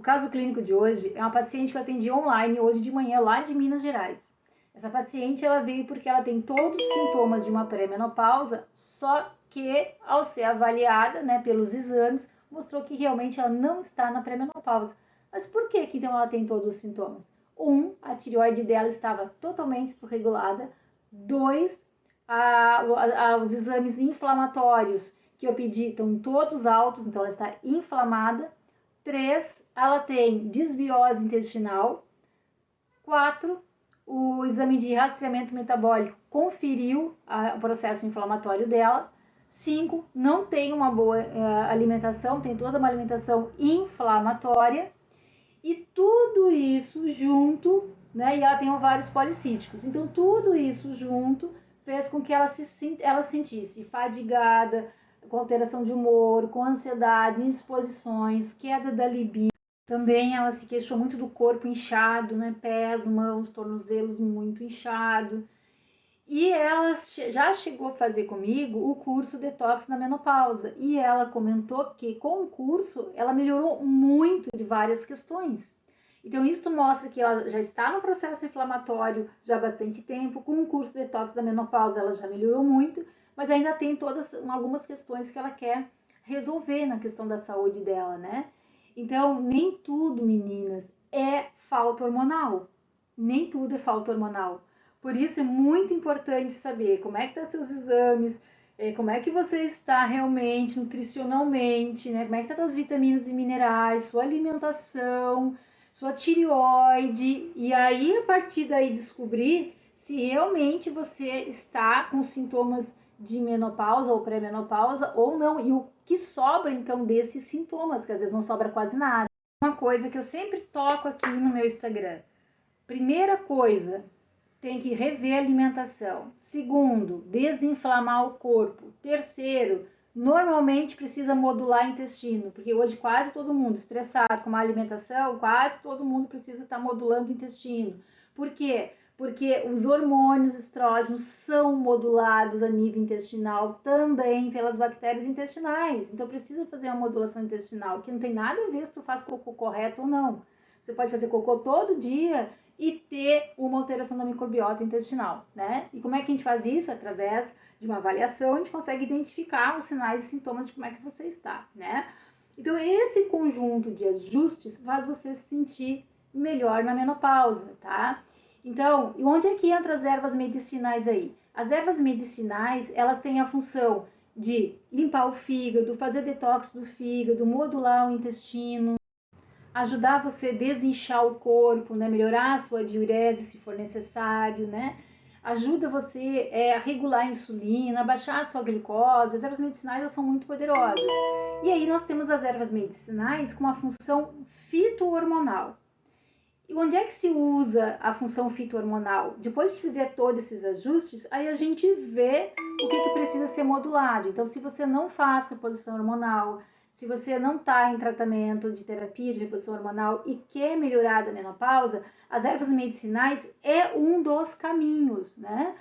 O caso clínico de hoje é uma paciente que eu atendi online hoje de manhã lá de Minas Gerais. Essa paciente ela veio porque ela tem todos os sintomas de uma pré-menopausa, só que ao ser avaliada, né, pelos exames, mostrou que realmente ela não está na pré-menopausa. Mas por que então ela tem todos os sintomas? A tireoide dela estava totalmente desregulada. 2, os exames inflamatórios que eu pedi estão todos altos, então ela está inflamada. 3, ela tem desbiose intestinal. 4, o exame de rastreamento metabólico conferiu o processo inflamatório dela. 5, não tem uma boa alimentação, tem toda uma alimentação inflamatória. E tudo isso junto, né? E ela tem ovários policísticos. Então, tudo isso junto fez com que ela sentisse fadigada, com alteração de humor, com ansiedade, indisposições, queda da libido. Também ela se queixou muito do corpo inchado, né? Pés, mãos, tornozelos muito inchado. E ela já chegou a fazer comigo o curso Detox na Menopausa. E ela comentou que com o curso ela melhorou muito de várias questões. Então isso mostra que ela já está no processo inflamatório já há bastante tempo. Com o curso Detox da Menopausa ela já melhorou muito, mas ainda tem algumas questões que ela quer resolver na questão da saúde dela, né? Então nem tudo, meninas, é falta hormonal. Nem tudo é falta hormonal. Por isso é muito importante saber como é que estão seus exames, como é que você está realmente nutricionalmente, né? Como é que estão as vitaminas e minerais, sua alimentação, sua tireoide, e aí a partir daí descobrir se realmente você está com sintomas de menopausa ou pré-menopausa ou não, e o que sobra então desses sintomas, que às vezes não sobra quase nada. Uma coisa que eu sempre toco aqui no meu Instagram. Primeira coisa, tem que rever a alimentação. Segundo, desinflamar o corpo. Terceiro, normalmente precisa modular o intestino, porque hoje quase todo mundo estressado com uma alimentação, quase todo mundo precisa estar modulando o intestino. Por quê? Porque os hormônios estrógenos são modulados a nível intestinal também pelas bactérias intestinais. Então precisa fazer uma modulação intestinal, que não tem nada a ver se tu faz cocô correto ou não. Você pode fazer cocô todo dia e ter uma alteração da microbiota intestinal, né? E como é que a gente faz isso? Através de uma avaliação, a gente consegue identificar os sinais e sintomas de como é que você está, né? Então, esse conjunto de ajustes faz você se sentir melhor na menopausa, tá? Então, e onde é que entram as ervas medicinais aí? As ervas medicinais, elas têm a função de limpar o fígado, fazer detox do fígado, modular o intestino, ajudar você a desinchar o corpo, né? Melhorar a sua diurese se for necessário, né? Ajuda você a regular a insulina, baixar a sua glicose. As ervas medicinais elas são muito poderosas. E aí nós temos as ervas medicinais com uma função fito-hormonal. E onde é que se usa a função fito-hormonal? Depois de fizer todos esses ajustes, aí a gente vê o que precisa ser modulado. Então, se você não faz reposição hormonal, se você não está em tratamento de terapia de reposição hormonal e quer melhorar da menopausa, as ervas medicinais é um dos caminhos, né?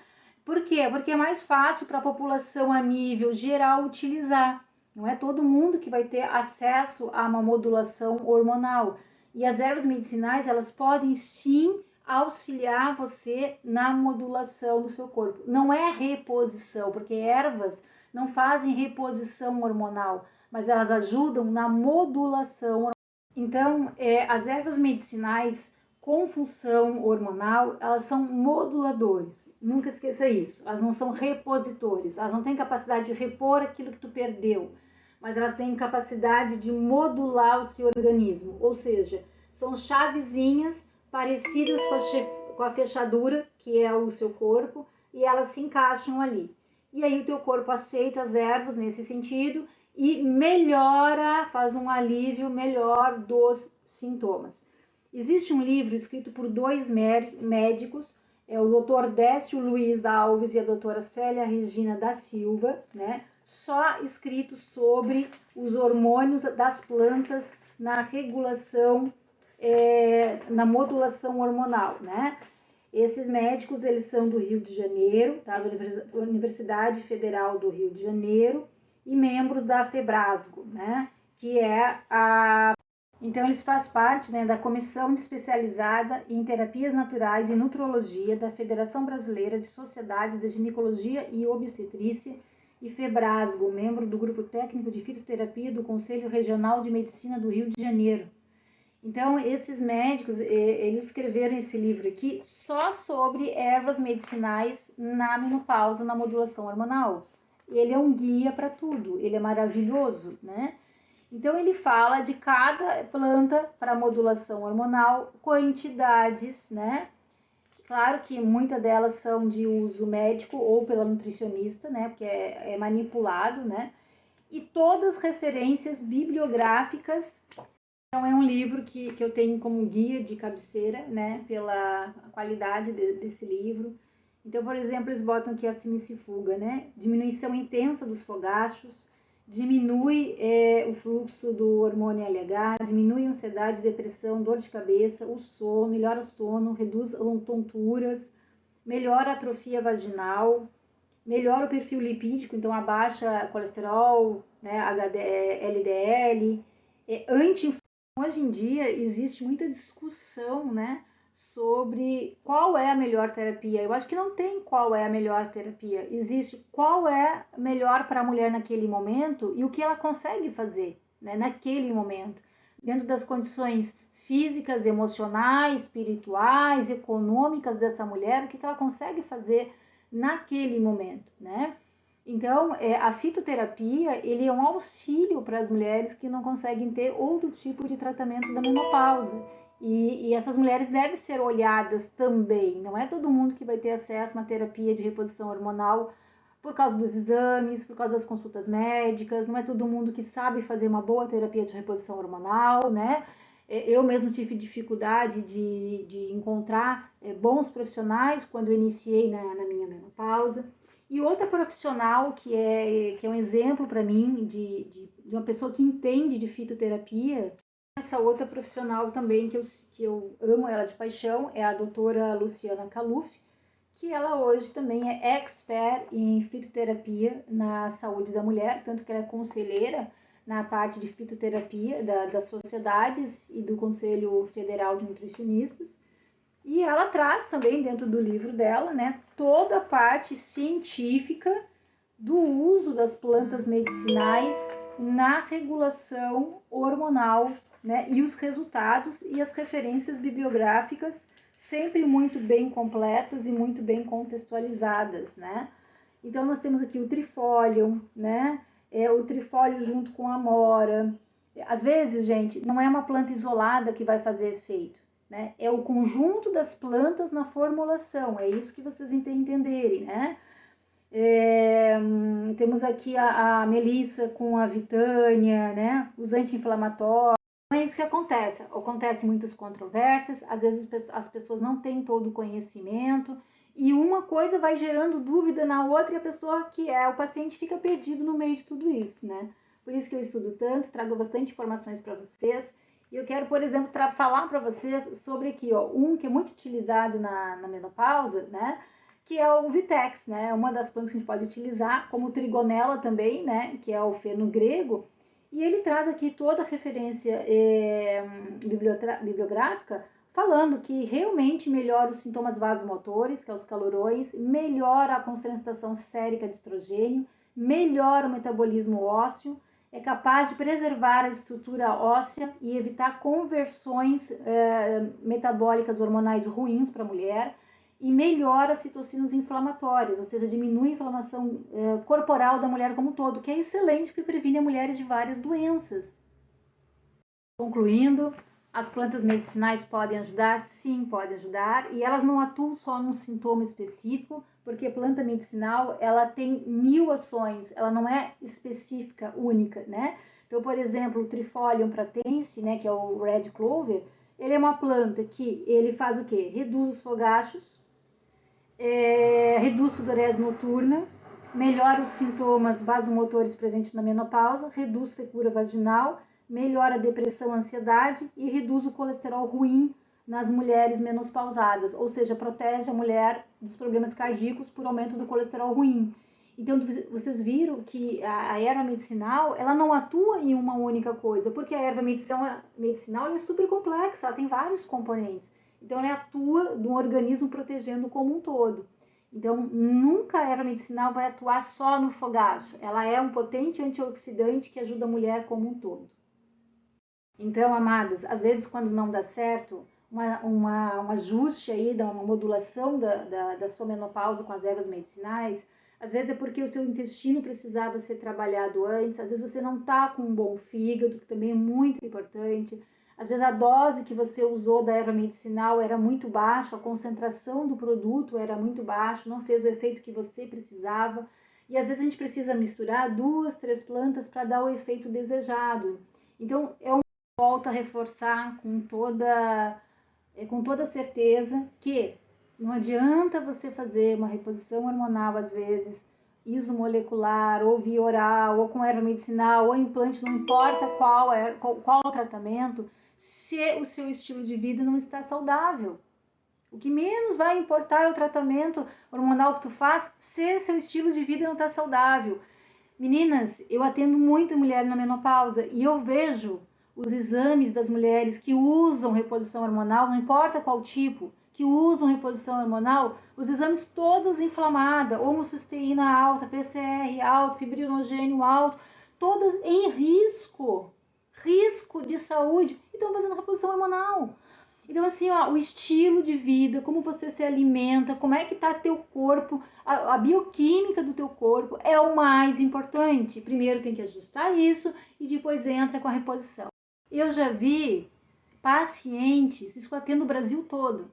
Por quê? Porque é mais fácil para a população a nível geral utilizar. Não é todo mundo que vai ter acesso a uma modulação hormonal. E as ervas medicinais, elas podem sim auxiliar você na modulação do seu corpo. Não é reposição, porque ervas não fazem reposição hormonal, mas elas ajudam na modulação. Então, as ervas medicinais com função hormonal, elas são moduladores. Nunca esqueça isso. Elas não são repositores. Elas não têm capacidade de repor aquilo que tu perdeu, mas elas têm capacidade de modular o seu organismo. Ou seja, são chavezinhas parecidas com a fechadura, que é o seu corpo, e elas se encaixam ali. E aí o teu corpo aceita as ervas nesse sentido e melhora, faz um alívio melhor dos sintomas. Existe um livro escrito por dois médicos, é o Dr. Décio Luiz Alves e a doutora Célia Regina da Silva, né? Só escrito sobre os hormônios das plantas na regulação, na modulação hormonal, né? Esses médicos, eles são do Rio de Janeiro, tá? Da Universidade Federal do Rio de Janeiro, e membros da Febrasgo, né? Que é Então, eles fazem parte, né, da Comissão Especializada em Terapias Naturais e Nutrologia da Federação Brasileira de Sociedades de Ginecologia e Obstetrícia e FEBRASGO, membro do Grupo Técnico de Fitoterapia do Conselho Regional de Medicina do Rio de Janeiro. Então, esses médicos, eles escreveram esse livro aqui só sobre ervas medicinais na menopausa, na modulação hormonal. Ele é um guia para tudo, ele é maravilhoso, né? Então, ele fala de cada planta para modulação hormonal, quantidades, né? Claro que muitas delas são de uso médico ou pela nutricionista, né? Porque é manipulado, né? E todas referências bibliográficas. Então, é um livro que eu tenho como guia de cabeceira, né? Pela qualidade desse livro. Então, por exemplo, eles botam aqui a simissifuga, né? Diminuição intensa dos fogachos, diminui o fluxo do hormônio LH, diminui a ansiedade, depressão, dor de cabeça, o sono, melhora o sono, reduz tonturas, melhora a atrofia vaginal, melhora o perfil lipídico, então abaixa colesterol, né, LDL, anti-inflamatório. Hoje em dia existe muita discussão, né, sobre qual é a melhor terapia. Eu acho que não tem qual é a melhor terapia. Existe qual é melhor para a mulher naquele momento e o que ela consegue fazer, né, naquele momento, dentro das condições físicas, emocionais, espirituais, econômicas dessa mulher, o que ela consegue fazer naquele momento, né? Então, a fitoterapia, ele é um auxílio para as mulheres que não conseguem ter outro tipo de tratamento da menopausa. E essas mulheres devem ser olhadas também. Não é todo mundo que vai ter acesso a uma terapia de reposição hormonal por causa dos exames, por causa das consultas médicas. Não é todo mundo que sabe fazer uma boa terapia de reposição hormonal, né? Eu mesmo tive dificuldade de encontrar bons profissionais quando eu iniciei na minha menopausa. E outra profissional que é um exemplo para mim de uma pessoa que entende de fitoterapia, essa outra profissional também que eu amo ela de paixão, é a doutora Luciana Caluf, que ela hoje também é expert em fitoterapia na saúde da mulher, tanto que ela é conselheira na parte de fitoterapia das sociedades e do Conselho Federal de Nutricionistas. E ela traz também dentro do livro dela, né, toda a parte científica do uso das plantas medicinais na regulação hormonal, né, e os resultados e as referências bibliográficas sempre muito bem completas e muito bem contextualizadas, né? Então nós temos aqui o trifólium, né? O trifólio junto com a amora. Às vezes, gente, não é uma planta isolada que vai fazer efeito, né? É o conjunto das plantas na formulação, é isso que vocês entenderem, né? Temos aqui a melissa com a vitânia, né? Os anti-inflamatórios. Não é isso que acontece. Acontecem muitas controvérsias, às vezes as pessoas não têm todo o conhecimento e uma coisa vai gerando dúvida na outra e a pessoa que é o paciente fica perdido no meio de tudo isso, né? Por isso que eu estudo tanto, trago bastante informações para vocês. E eu quero, por exemplo, falar para vocês sobre aqui, ó, um que é muito utilizado na menopausa, né? Que é o Vitex, né? Uma das plantas que a gente pode utilizar, como o Trigonella também, né? Que é o feno grego. E ele traz aqui toda a referência bibliográfica falando que realmente melhora os sintomas vasomotores, que é os calorões, melhora a concentração sérica de estrogênio, melhora o metabolismo ósseo, é capaz de preservar a estrutura óssea e evitar conversões metabólicas hormonais ruins para a mulher, e melhora as citocinas inflamatórias, ou seja, diminui a inflamação corporal da mulher como um todo, que é excelente porque previne a mulheres de várias doenças. Concluindo, as plantas medicinais podem ajudar? Sim, podem ajudar, e elas não atuam só num sintoma específico, porque a planta medicinal, ela tem 1000 ações, ela não é específica, única, né? Então, por exemplo, o Trifolium pratense, né, que é o Red Clover, ele é uma planta que ele faz o quê? Reduz os fogachos, reduz sudorese noturna, melhora os sintomas vasomotores presentes na menopausa, reduz secura vaginal, melhora a depressão, ansiedade e reduz o colesterol ruim nas mulheres menopausadas, ou seja, protege a mulher dos problemas cardíacos por aumento do colesterol ruim. Então, vocês viram que a erva medicinal, ela não atua em uma única coisa, porque a erva medicinal ela é super complexa, ela tem vários componentes. Então, ela atua no organismo protegendo como um todo. Então, nunca a erva medicinal vai atuar só no fogacho. Ela é um potente antioxidante que ajuda a mulher como um todo. Então, amadas, às vezes quando não dá certo, um ajuste aí, uma modulação da sua menopausa com as ervas medicinais, às vezes é porque o seu intestino precisava ser trabalhado antes, às vezes você não está com um bom fígado, que também é muito importante, às vezes a dose que você usou da erva medicinal era muito baixa, a concentração do produto era muito baixa, não fez o efeito que você precisava, e às vezes a gente precisa misturar 2, 3 plantas para dar o efeito desejado. Então, volto a reforçar com toda certeza que não adianta você fazer uma reposição hormonal, às vezes, isomolecular, ou via oral, ou com erva medicinal, ou implante, não importa qual o tratamento, se o seu estilo de vida não está saudável. O que menos vai importar é o tratamento hormonal que tu faz, se seu estilo de vida não está saudável. Meninas, eu atendo muito mulher na menopausa e eu vejo os exames das mulheres que usam reposição hormonal, não importa qual tipo, que usam reposição hormonal, os exames todas inflamadas, homocisteína alta, PCR alto, fibrinogênio alto, todas em risco de saúde, e estão fazendo reposição hormonal. Então, assim, ó, o estilo de vida, como você se alimenta, como é que tá teu corpo, a bioquímica do teu corpo é o mais importante. Primeiro tem que ajustar isso e depois entra com a reposição. Eu já vi pacientes, isso eu atendo no Brasil todo,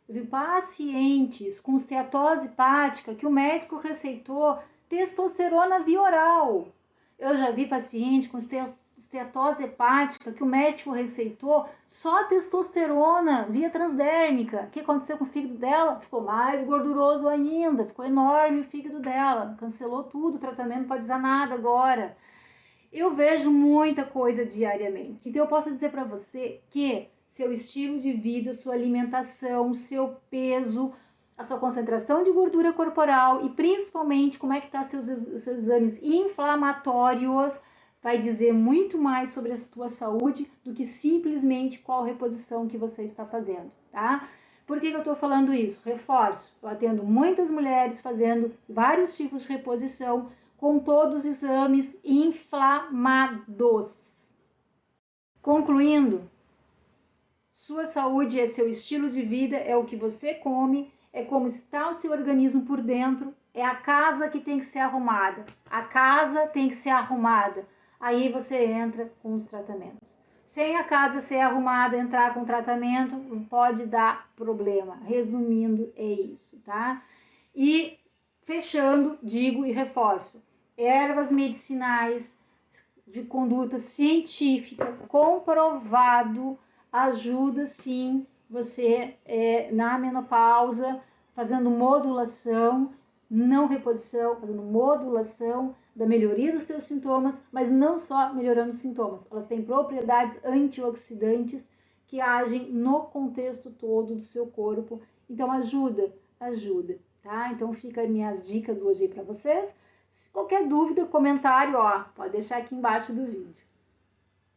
eu vi pacientes com esteatose hepática que o médico receitou testosterona via oral. Eu já vi paciente com esteatose hepática que o médico receitou só testosterona via transdérmica. O que aconteceu com o fígado dela? Ficou mais gorduroso ainda, ficou enorme o fígado dela, cancelou tudo, o tratamento não pode usar nada agora. Eu vejo muita coisa diariamente. Então eu posso dizer para você que seu estilo de vida, sua alimentação, seu peso, a sua concentração de gordura corporal e principalmente como é que está seus exames inflamatórios vai dizer muito mais sobre a sua saúde do que simplesmente qual reposição que você está fazendo, tá? Por que eu estou falando isso? Reforço, eu atendo muitas mulheres fazendo vários tipos de reposição com todos os exames inflamados. Concluindo, sua saúde é seu estilo de vida, é o que você come, é como está o seu organismo por dentro, é a casa que tem que ser arrumada. A casa tem que ser arrumada. Aí você entra com os tratamentos. Sem a casa ser arrumada, entrar com tratamento, pode dar problema. Resumindo, é isso, tá? E fechando, digo e reforço. Ervas medicinais de conduta científica, comprovado, ajuda sim você na menopausa, fazendo modulação, não reposição, fazendo modulação da melhoria dos seus sintomas, mas não só melhorando os sintomas, elas têm propriedades antioxidantes que agem no contexto todo do seu corpo, então ajuda, tá? Então fica minhas dicas hoje aí para vocês. Qualquer dúvida, comentário, ó, pode deixar aqui embaixo do vídeo.